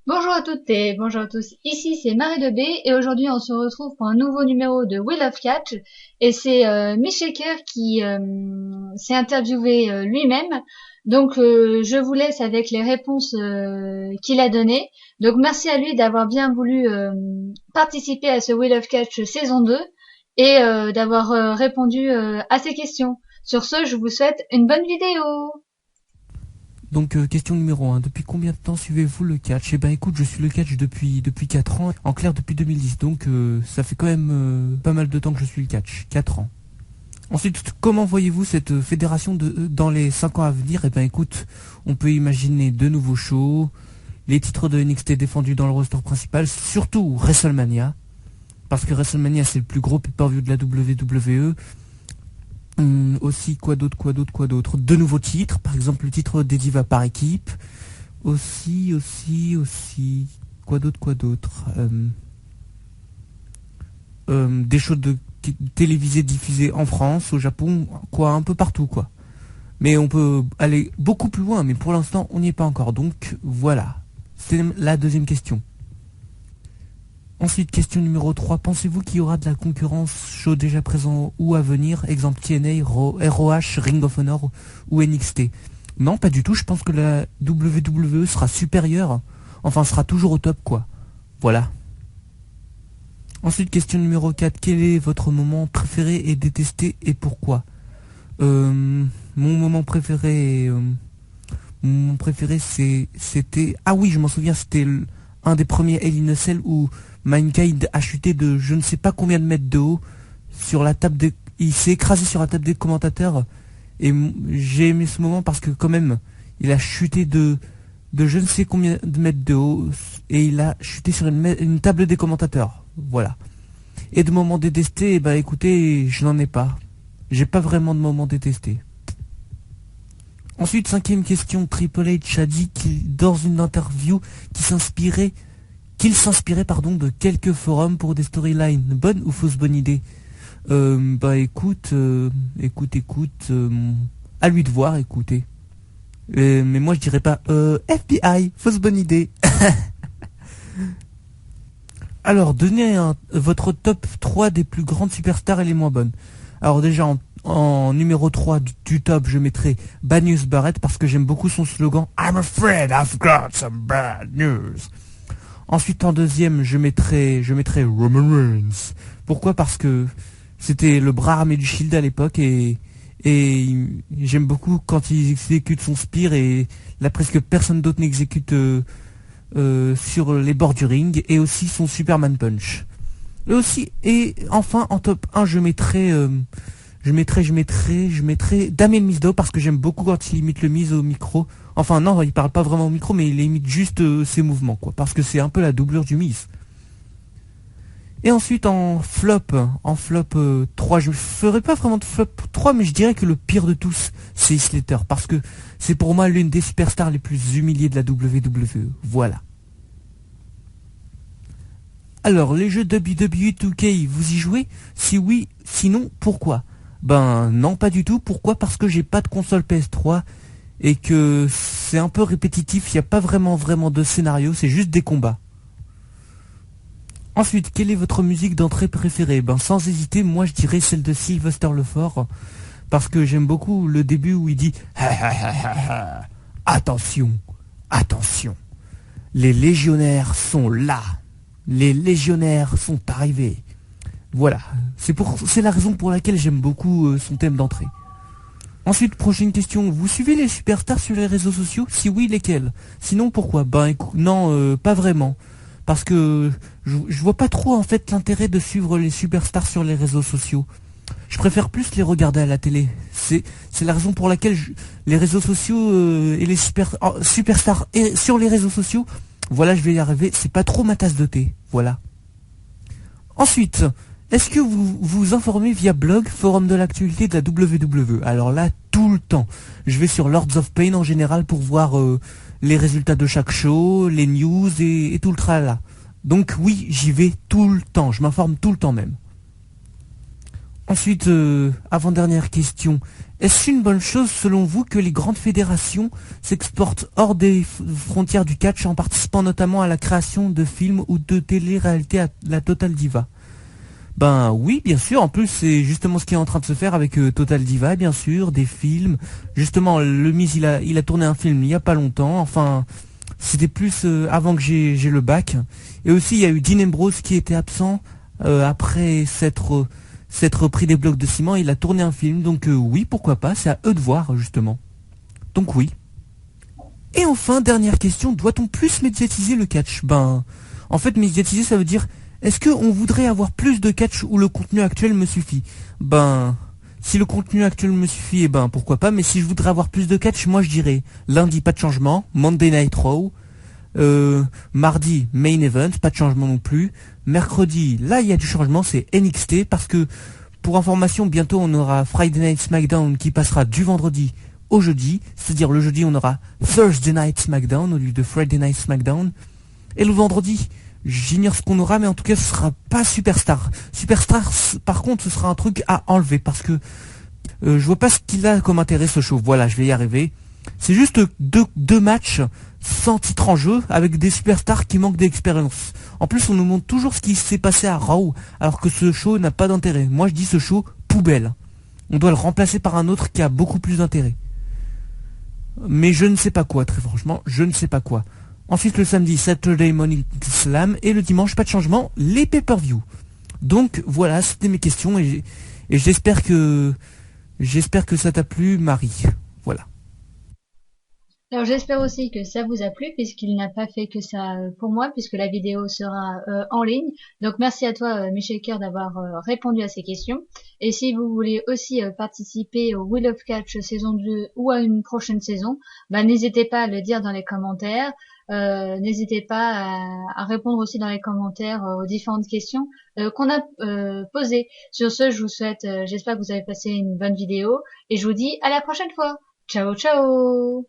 Bonjour à toutes et bonjour à tous, ici c'est Marie de B et aujourd'hui on se retrouve pour un nouveau numéro de Wheel of Catch et c'est Mick Shaker qui s'est interviewé lui-même. Donc je vous laisse avec les réponses qu'il a données. Donc merci à lui d'avoir bien voulu participer à ce Wheel of Catch saison 2 et d'avoir répondu à ces questions. Sur ce, je vous souhaite une bonne vidéo. Donc question numéro 1, depuis combien de temps suivez-vous le catch? Eh ben écoute, je suis le catch depuis 4 ans, en clair depuis 2010, donc ça fait quand même pas mal de temps que je suis le catch, 4 ans. Ensuite, comment voyez-vous cette fédération dans les 5 ans à venir? Eh ben écoute, on peut imaginer de nouveaux shows, les titres de NXT défendus dans le roster principal, surtout WrestleMania, parce que WrestleMania c'est le plus gros pay-per-view de la WWE. Aussi, quoi d'autre? De nouveaux titres, par exemple le titre des divas par équipe. Aussi. Quoi d'autre? Des shows télévisés diffusés en France, au Japon, quoi, un peu partout, quoi. Mais on peut aller beaucoup plus loin, mais pour l'instant, on n'y est pas encore. Donc, voilà. C'est la deuxième question. Ensuite, question numéro 3. Pensez-vous qu'il y aura de la concurrence show déjà présent ou à venir? Exemple TNA, ROH, Ring of Honor ou NXT? Non, pas du tout. Je pense que la WWE sera supérieure. Enfin, sera toujours au top, quoi. Voilà. Ensuite, question numéro 4. Quel est votre moment préféré et détesté et pourquoi? Mon moment préféré... c'était... Ah oui, je m'en souviens, c'était un des premiers Hell in a Cell où Mankind a chuté de je ne sais pas combien de mètres de haut sur la table des... Il s'est écrasé sur la table des commentateurs et j'ai aimé ce moment parce que quand même, il a chuté de je ne sais combien de mètres de haut et il a chuté sur une table des commentateurs. Voilà. Et de moments détestés, bah écoutez, je n'en ai pas. J'ai pas vraiment de moments détestés. Ensuite, cinquième question, Triple H a dit dans une interview qu'il s'inspirait de quelques forums pour des storylines. Bonne ou fausse bonne idée? Bah écoute, à lui de voir, écoutez. Mais moi je dirais pas FBI, fausse bonne idée. Alors, donnez votre top 3 des plus grandes superstars et les moins bonnes. Alors déjà, en numéro 3 du top, je mettrai Bad News Barrett parce que j'aime beaucoup son slogan I'm afraid I've got some bad news. Ensuite, en deuxième, je mettrai Roman Reigns. Pourquoi? Parce que c'était le bras armé du Shield à l'époque et j'aime beaucoup quand il exécute son spear et là presque personne d'autre n'exécute sur les bords du ring, et aussi son Superman Punch. Et enfin en top 1 je mettrai Damien Mizdow parce que j'aime beaucoup quand il imite le Miz au micro. Enfin non, il parle pas vraiment au micro mais il imite juste ses mouvements, quoi, parce que c'est un peu la doublure du Miz. Et ensuite en flop 3, je ferai pas vraiment de flop 3, mais je dirais que le pire de tous c'est Slater parce que c'est pour moi l'une des superstars les plus humiliées de la WWE. Voilà. Alors, les jeux WWE 2K, vous y jouez? Si oui, sinon, pourquoi? Ben non, pas du tout. Pourquoi? Parce que j'ai pas de console PS3 et que c'est un peu répétitif, il n'y a pas vraiment de scénario, c'est juste des combats. Ensuite, quelle est votre musique d'entrée préférée? Ben sans hésiter, moi je dirais celle de Sylvester Lefort, parce que j'aime beaucoup le début où il dit attention, attention, les légionnaires sont là. Les légionnaires sont arrivés. Voilà, c'est la raison pour laquelle j'aime beaucoup son thème d'entrée. Ensuite, prochaine question, vous suivez les superstars sur les réseaux sociaux? Si oui, lesquels? Sinon, pourquoi? Ben écoute, non, pas vraiment. Parce que je vois pas trop en fait l'intérêt de suivre les superstars sur les réseaux sociaux. Je préfère plus les regarder à la télé. C'est la raison pour laquelle les réseaux sociaux et les superstars et sur les réseaux sociaux, voilà, je vais y arriver, c'est pas trop ma tasse de thé. Voilà. Ensuite, est-ce que vous vous informez via blog, forum de l'actualité de la WWE? Alors là, tout le temps. Je vais sur Lords of Pain en général pour voir les résultats de chaque show, les news et tout le tralala. Donc oui, j'y vais tout le temps, je m'informe tout le temps même. Ensuite, avant-dernière question, Est-ce une bonne chose selon vous que les grandes fédérations s'exportent hors des frontières du catch en participant notamment à la création de films ou de télé-réalité à la Total Diva? Ben oui, bien sûr. En plus, c'est justement ce qui est en train de se faire avec Total Diva, bien sûr, des films. Justement, le Miz, il a tourné un film il y a pas longtemps. Enfin, c'était plus avant que j'ai le bac. Et aussi, il y a eu Dean Ambrose qui était absent après s'être pris des blocs de ciment. Il a tourné un film, donc oui, pourquoi pas. C'est à eux de voir justement. Donc oui. Et enfin, dernière question, doit-on plus médiatiser le catch? Ben, en fait, médiatiser, ça veut dire, est-ce qu'on voudrait avoir plus de catch où le contenu actuel me suffit? Ben, si le contenu actuel me suffit, eh ben, pourquoi pas, mais si je voudrais avoir plus de catch, moi je dirais, lundi, pas de changement, Monday Night Raw, mardi, Main Event, pas de changement non plus, mercredi, là il y a du changement, c'est NXT, parce que, pour information, bientôt on aura Friday Night SmackDown qui passera du vendredi au jeudi, c'est-à-dire le jeudi on aura Thursday Night SmackDown au lieu de Friday Night SmackDown, et le vendredi, j'ignore ce qu'on aura, mais en tout cas ce sera pas Superstar. Superstar, par contre, ce sera un truc à enlever, parce que je vois pas ce qu'il a comme intérêt ce show. Voilà, je vais y arriver. C'est juste deux matchs sans titre en jeu, avec des superstars qui manquent d'expérience. En plus, on nous montre toujours ce qui s'est passé à Raw, alors que ce show n'a pas d'intérêt. Moi je dis ce show poubelle. On doit le remplacer par un autre qui a beaucoup plus d'intérêt. Mais je ne sais pas quoi, très franchement, je ne sais pas quoi. Ensuite le samedi, Saturday Morning Slam, et le dimanche, pas de changement, les pay-per-view. Donc voilà, c'était mes questions, et j'espère que ça t'a plu, Marie. Voilà. Alors j'espère aussi que ça vous a plu puisqu'il n'a pas fait que ça pour moi puisque la vidéo sera en ligne. Donc merci à toi Michel d'avoir répondu à ces questions. Et si vous voulez aussi participer au Wheel of Catch saison 2 ou à une prochaine saison, bah, n'hésitez pas à le dire dans les commentaires. N'hésitez pas à répondre aussi dans les commentaires aux différentes questions qu'on a posées. Sur ce, je vous souhaite, j'espère que vous avez passé une bonne vidéo et je vous dis à la prochaine fois. Ciao ciao.